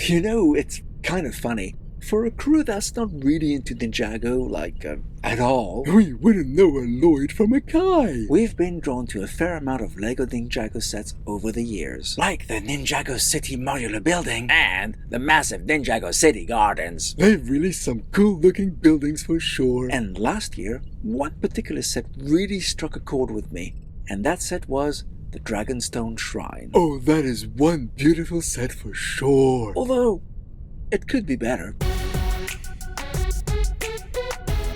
You know, it's kind of funny. For a crew that's not really into Ninjago, at all, We wouldn't know a Lloyd from a Kai. we've been drawn to a fair amount of LEGO Ninjago sets over the years. Like the Ninjago City modular building and the massive Ninjago City gardens. They've released some cool-looking buildings for sure. And last year, one particular set really struck a chord with me, and that set was the Dragon Stone Shrine. Oh, that is one beautiful set for sure. Although, it could be better.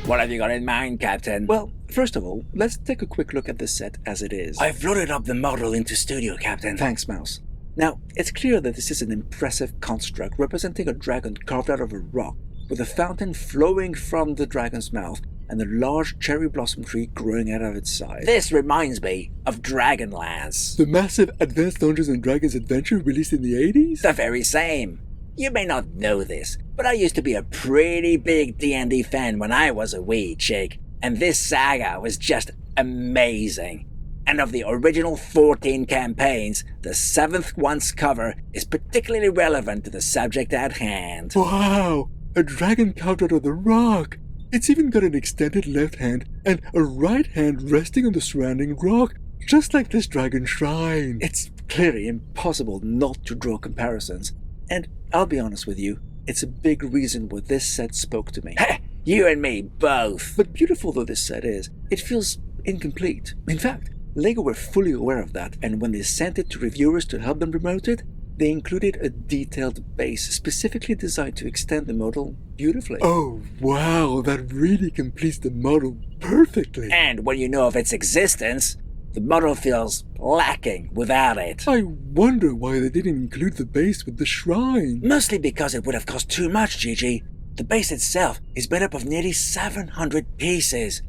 What have you got in mind, Captain? Well, first of all, let's take a quick look at the set as it is. I've loaded up the model into Studio, Captain. Thanks, Mouse. Now, it's clear that this is an impressive construct representing a dragon carved out of a rock, with a fountain flowing from the dragon's mouth and a large cherry blossom tree growing out of its side. This reminds me of Dragonlance. The massive Advanced Dungeons & Dragons adventure released in the 80s? The very same. You may not know this, but I used to be a pretty big D&D fan when I was a wee chick, and this saga was just amazing. And of the original 14 campaigns, the 7th one's cover is particularly relevant to the subject at hand. Wow! A dragon carved out of the rock! It's even got an extended left hand and a right hand resting on the surrounding rock, just like this dragon shrine. It's clearly impossible not to draw comparisons. And I'll be honest with you, it's a big reason why this set spoke to me. You and me both. But beautiful though this set is, it feels incomplete. In fact, LEGO were fully aware of that, and when they sent it to reviewers to help them promote it, they included a detailed base specifically designed to extend the model beautifully. Oh, wow, that really completes the model perfectly. And when you know of its existence, the model feels lacking without it. I wonder why they didn't include the base with the shrine. Mostly because it would have cost too much, Gigi. The base itself is made up of nearly 700 pieces.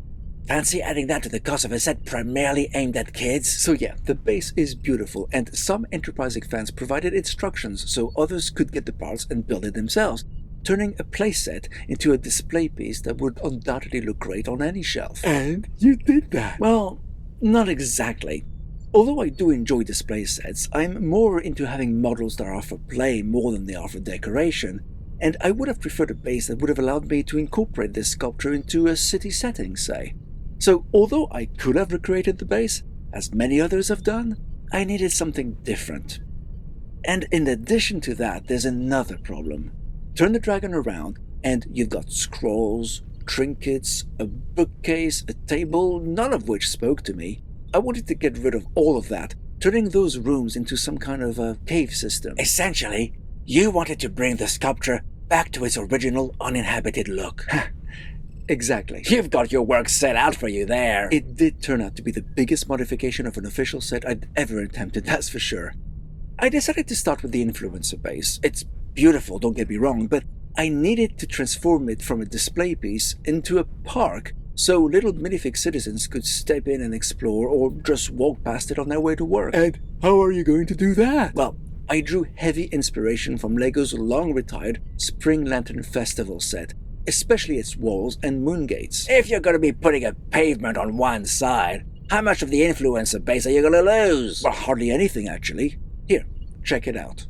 Fancy adding that to the cost of a set primarily aimed at kids? So yeah, the base is beautiful, and some enterprising fans provided instructions so others could get the parts and build it themselves, turning a playset into a display piece that would undoubtedly look great on any shelf. And you did that. Well, not exactly. Although I do enjoy display sets, I'm more into having models that are for play more than they are for decoration, and I would have preferred a base that would have allowed me to incorporate this sculpture into a city setting, say. So although I could have recreated the base, as many others have done, I needed something different. And in addition to that, there's another problem. Turn the dragon around, and you've got scrolls, trinkets, a bookcase, a table, none of which spoke to me. I wanted to get rid of all of that, turning those rooms into some kind of a cave system. Essentially, you wanted to bring the sculpture back to its original uninhabited look. Exactly. You've got your work set out for you there. It did turn out to be the biggest modification of an official set I'd ever attempted, that's for sure. I decided to start with the influencer base. It's beautiful, don't get me wrong, but I needed to transform it from a display piece into a park so little minifig citizens could step in and explore or just walk past it on their way to work. And how are you going to do that? Well, I drew heavy inspiration from LEGO's long-retired Spring Lantern Festival set, especially its walls and moon gates. If you're going to be putting a pavement on one side, how much of the influencer base are you going to lose? Well, hardly anything, actually. Here, check it out.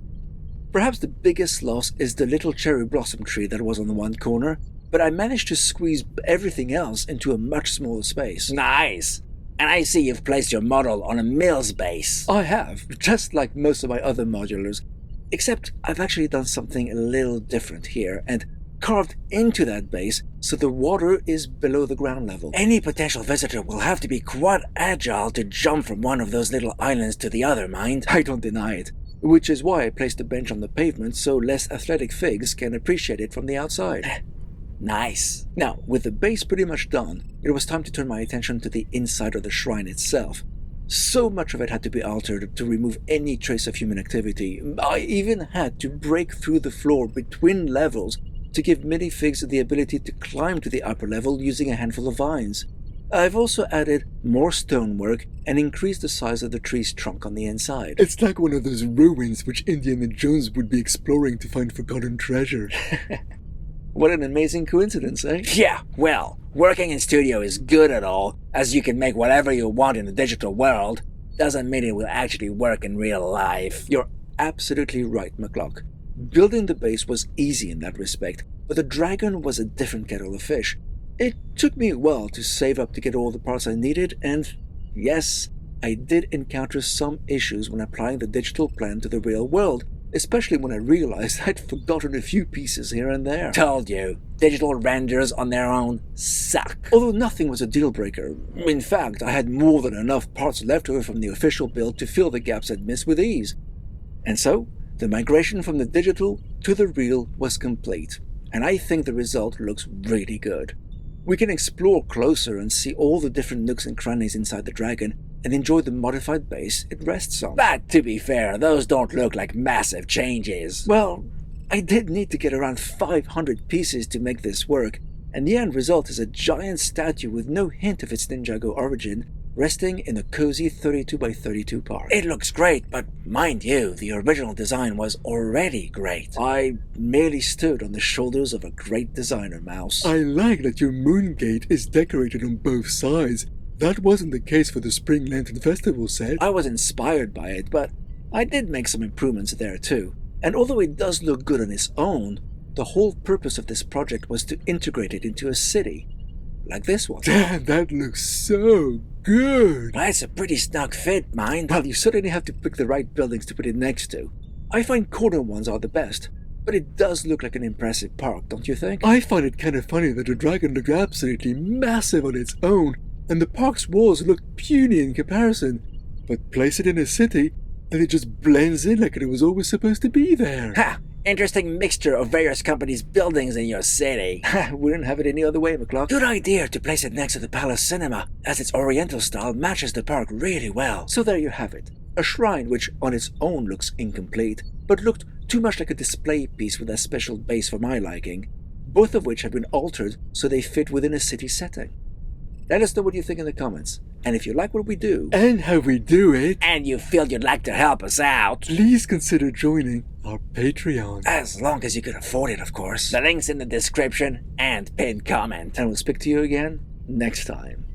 Perhaps the biggest loss is the little cherry blossom tree that was on the one corner, but I managed to squeeze everything else into a much smaller space. Nice. And I see you've placed your model on a mill's base. I have, just like most of my other modulars, except I've actually done something a little different here and carved into that base so the water is below the ground level. Any potential visitor will have to be quite agile to jump from one of those little islands to the other, mind. I don't deny it, which is why I placed a bench on the pavement so less athletic figs can appreciate it from the outside. Nice. Now, with the base pretty much done, it was time to turn my attention to the inside of the shrine itself. So much of it had to be altered to remove any trace of human activity. I even had to break through the floor between levels to give minifigs the ability to climb to the upper level using a handful of vines. I've also added more stonework and increased the size of the tree's trunk on the inside. It's like one of those ruins which Indiana Jones would be exploring to find forgotten treasure. What an amazing coincidence, eh? Yeah, well, working in studio is good at all, as you can make whatever you want in the digital world. Doesn't mean it will actually work in real life. You're absolutely right, McCluck. Building the base was easy in that respect, but the dragon was a different kettle of fish. It took me a while to save up to get all the parts I needed, and yes, I did encounter some issues when applying the digital plan to the real world, especially when I realized I'd forgotten a few pieces here and there. Told you, digital renders on their own suck. Although nothing was a deal breaker. In fact, I had more than enough parts left over from the official build to fill the gaps I'd missed with ease. And so, the migration from the digital to the real was complete, and I think the result looks really good. We can explore closer and see all the different nooks and crannies inside the dragon, and enjoy the modified base it rests on. But to be fair, those don't look like massive changes. Well, I did need to get around 500 pieces to make this work, and the end result is a giant statue with no hint of its Ninjago origin, resting in a cozy 32x32 park. It looks great, but mind you, the original design was already great. I merely stood on the shoulders of a great designer, Mouse. I like that your moon gate is decorated on both sides. That wasn't the case for the Spring Lantern Festival set. I was inspired by it, but I did make some improvements there too. And although it does look good on its own, the whole purpose of this project was to integrate it into a city. Like this one. Damn, that looks so good. Well, it's a pretty snug fit, mind. Well, you certainly have to pick the right buildings to put it next to. I find corner ones are the best, but it does look like an impressive park, don't you think? I find it kind of funny that the dragon looked absolutely massive on its own, and the park's walls look puny in comparison. But place it in a city, and it just blends in like it was always supposed to be there. Ha! Interesting mixture of various companies' buildings in your city. Wouldn't have it any other way, McCluck. Good idea to place it next to the Palace Cinema, as its oriental style matches the park really well. So there you have it. A shrine which on its own looks incomplete, but looked too much like a display piece with a special base for my liking, both of which have been altered so they fit within a city setting. Let us know what you think in the comments, and if you like what we do, And how we do it, And you feel you'd like to help us out, please consider joining our Patreon. as long as you can afford it, of course. The link's in the description and pinned comment. and we'll speak to you again next time.